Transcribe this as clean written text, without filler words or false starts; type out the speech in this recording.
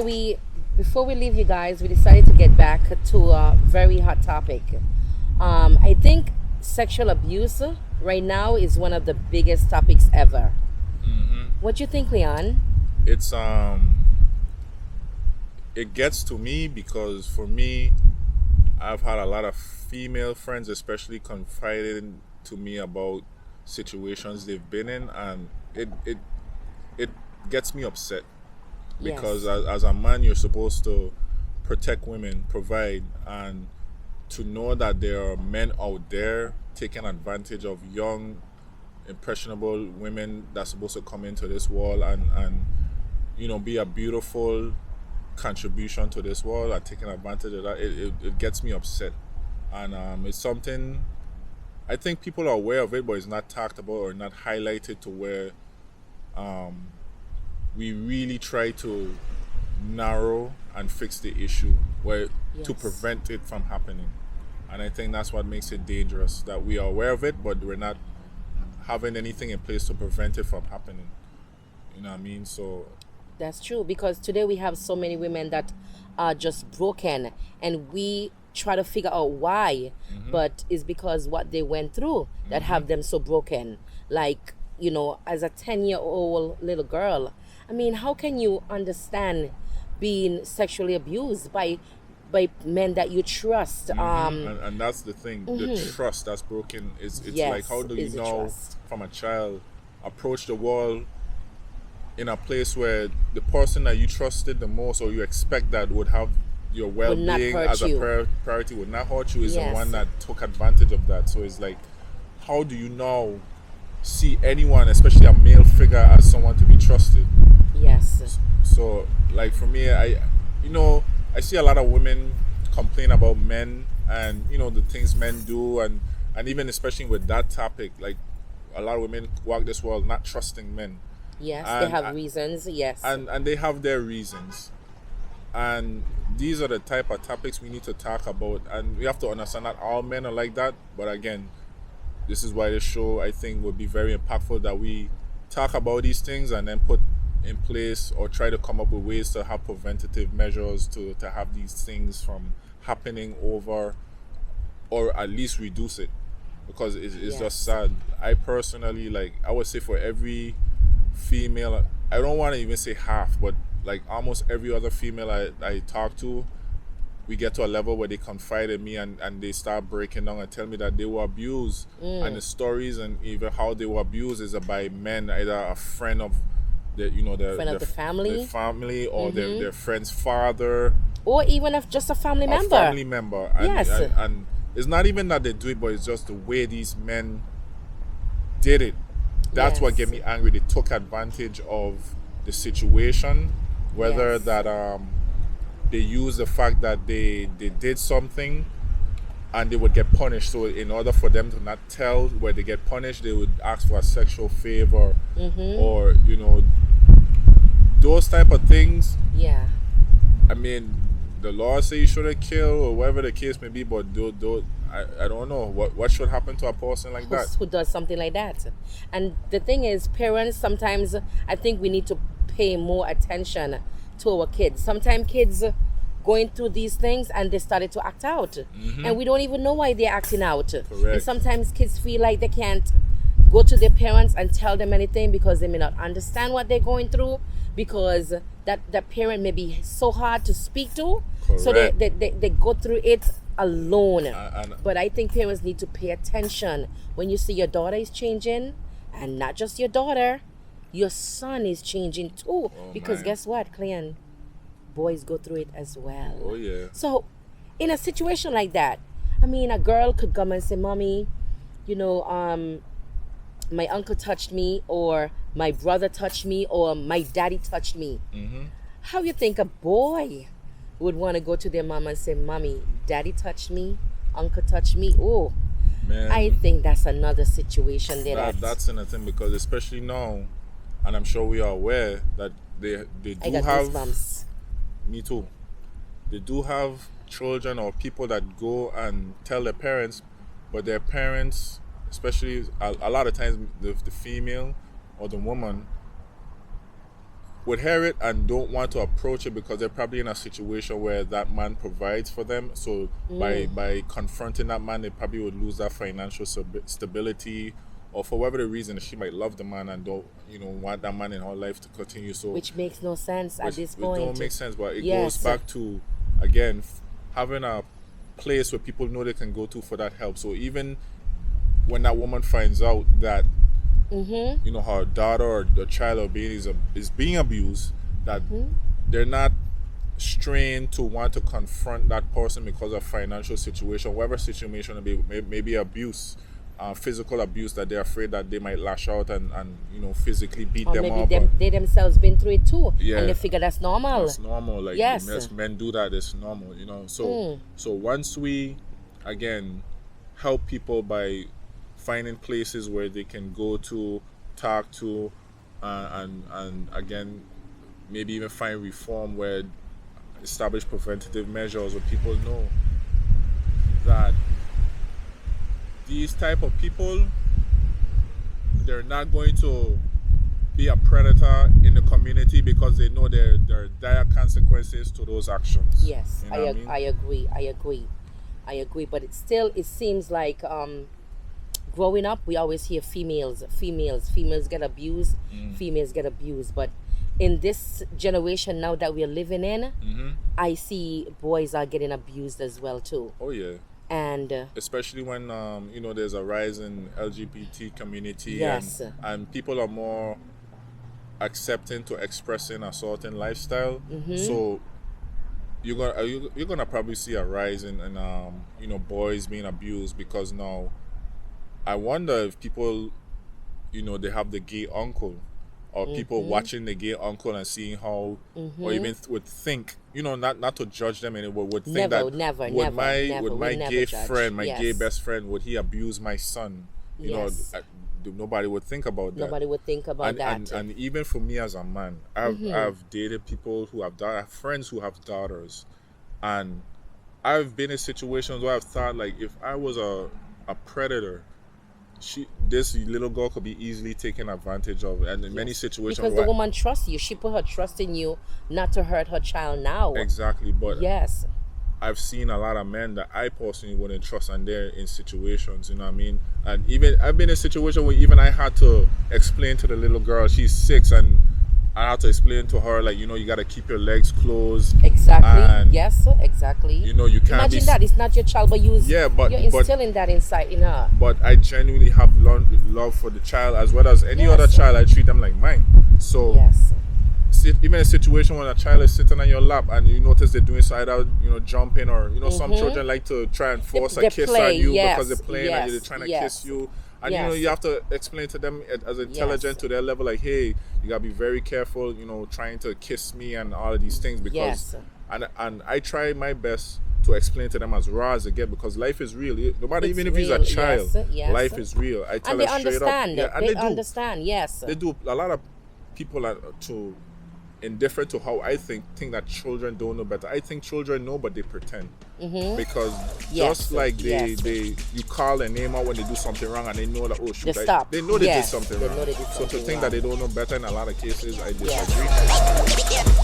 before we leave you guys, we decided to get back to a very hot topic. I think sexual abuse right now is one of the biggest topics ever. What do you think, Leon? It's it gets to me because for me, I've had a lot of female friends, especially confiding to me about situations they've been in, and it gets me upset because Yes. as a man, you're supposed to protect women, provide, and to know that there are men out there taking advantage of young, impressionable women that's supposed to come into this world and be a beautiful contribution to this world and taking advantage of that, it gets me upset. And it's something I think people are aware of it, but it's not talked about or not highlighted to where we really try to narrow and fix the issue where to Yes. prevent it from happening. And I think that's what makes it dangerous, that we are aware of it, but we're not having anything in place to prevent it from happening. You know what I mean? So That's true because today we have so many women that are just broken, and we try to figure out why, but it's because what they went through that have them so broken. Like, as a 10-year-old little girl, I mean, how can you understand being sexually abused by men that you trust? and that's the thing, the trust that's broken. It's like, how Yes, do you is a now trust. from a child approach the world in a place where the person that you trusted the most or you expect that would have your Would not well-being hurt as a you. priority would not hurt you is the Yes. one that took advantage of that. So it's like, how do you now see anyone, especially a male figure, as someone to be trusted? Yes. So like for me, I see a lot of women complain about men and the things men do, and even especially with that topic, like a lot of women walk this world not trusting men, Yes, they and have reasons. Yes. and they have their reasons, and these are the type of topics we need to talk about, and we have to understand that all men are like that. But again, this is why the show, I think, would be very impactful, that we talk about these things and then put in place or try to come up with ways to have preventative measures to have these things from happening over, or at least reduce it, because it's just Yes. sad. I personally, like, I would say for every female, I don't want to even say half, but like almost every other female I talk to, we get to a level where they confide in me and they start breaking down and tell me that they were abused, and the stories and even how they were abused is by men, either a friend of Friend of the their family, family, or their friend's father, or even if just a family a member. family member, and, Yes. and it's not even that they do it, but it's just the way these men did it. That's what get Yes. me angry. They took advantage of the situation, whether Yes. that they use the fact that they did something and they would get punished. So in order for them to not tell where they get punished, they would ask for a sexual favor, or those type of things. Yeah. I mean, the law say you shouldn't kill or whatever the case may be, but I don't know what should happen to a person like that. Who does something like that? And the thing is, parents, sometimes I think we need to pay more attention to our kids. Sometimes kids going through these things and they started to act out, and we don't even know why they're acting out. And sometimes kids feel like they can't go to their parents and tell them anything because they may not understand what they're going through, because that parent may be so hard to speak to. So Correct. they go through it alone. And But I think parents need to pay attention when you see your daughter is changing, and not just your daughter, your son is changing too. Because man. guess what, Cleon? Boys go through it as well. oh yeah, So, in a situation like that, I mean, a girl could come and say, "Mommy, my uncle touched me, or my brother touched me, or my daddy touched me." How you think a boy would want to go to their mom and say, "Mommy, daddy touched me, uncle touched me"? Oh, man. I think that's another situation there. That's in a thing, because especially now, and I'm sure we are aware that they I do got have. goosebumps. Me too. They do have children or people that go and tell their parents, but their parents, especially a lot of times the female or the woman, would hear it and don't want to approach it because they're probably in a situation where that man provides for them. So by confronting that man, they probably would lose that financial stability, or for whatever the reason, she might love the man and don't, want that man in her life to continue. So which makes no sense at this it point. don't make sense, but it Yes. goes back to, again, having a place where people know they can go to for that help. So even when that woman finds out that her daughter or the child or baby is being abused, that they're not strained to want to confront that person because of financial situation, whatever situation it may be abuse, physical abuse, that they're afraid that they might lash out and physically beat or them maybe up. they themselves been through it too, Yeah. and they figure that's normal. That's normal. Like, Yes. yes, men do that. It's normal, So once we, again, help people by finding places where they can go to, talk to, and again, maybe even find reform where establish preventative measures where people know that these type of people, they're not going to be a predator in the community because they know there are dire consequences to those actions. Yes, You know what I mean? I agree. But it seems like growing up, we always hear females get abused, females get abused. But in this generation now that we're living in, I see boys are getting abused as well too. Oh yeah. And especially when there's a rise in LGBT community, Yes. and people are more accepting to expressing a certain lifestyle. So you're gonna probably see a rise in boys being abused, because now I wonder if people they have the gay uncle, or people watching the gay uncle and seeing how, or even would think, not to judge them anymore, would think Never, that never, would never. my We never gay judge. friend, my Yes. gay best friend, would he abuse my son? Yes. Nobody would think about that. nobody would think about and, that. and even for me as a man, I've dated people who have I have friends who have daughters, and I've been in situations where I've thought, like, if I was a predator, this little girl could be easily taken advantage of, and in many situations because the woman trusts you. She put her trust in you not to hurt her child now. exactly. But Yes. I've seen a lot of men that I personally wouldn't trust, and they're in situations, you know what I mean? And even I've been in a situation where even I had to explain to the little girl, she's 6, and I had to explain to her, like, you got to keep your legs closed. Exactly. And, Yes, exactly. you can't Imagine that. It's not your child, but you're instilling that inside in her. But I genuinely have love for the child, as well as any Yes. other child. I treat them like mine. So Yes. even a situation when a child is sitting on your lap and you notice they're doing side out, jumping, or some children like to try and force They a kiss play, on you yes, because they're playing and yes, they're trying to yes. kiss you. And Yes. you have to explain to them as intelligent to their level, like, hey, you gotta be very careful, trying to kiss me and all of these things, because Yes. and I try my best to explain to them as raw as I get, because life is real. No matter, It's even if he's a real, child, yes, yes. life is real. I tell And they her straight understand. up. Yeah, and They do. understand. Yes. They do. A lot of people are indifferent to how I think that children don't know better. I think children know, but they pretend. Because Yes, just like yes. you call their name out when they do something wrong, and they know that, oh shoot, They stop. they know they Yes, did something they wrong. know they did So to something think wrong. that they don't know better in a lot of cases, I disagree. Yes.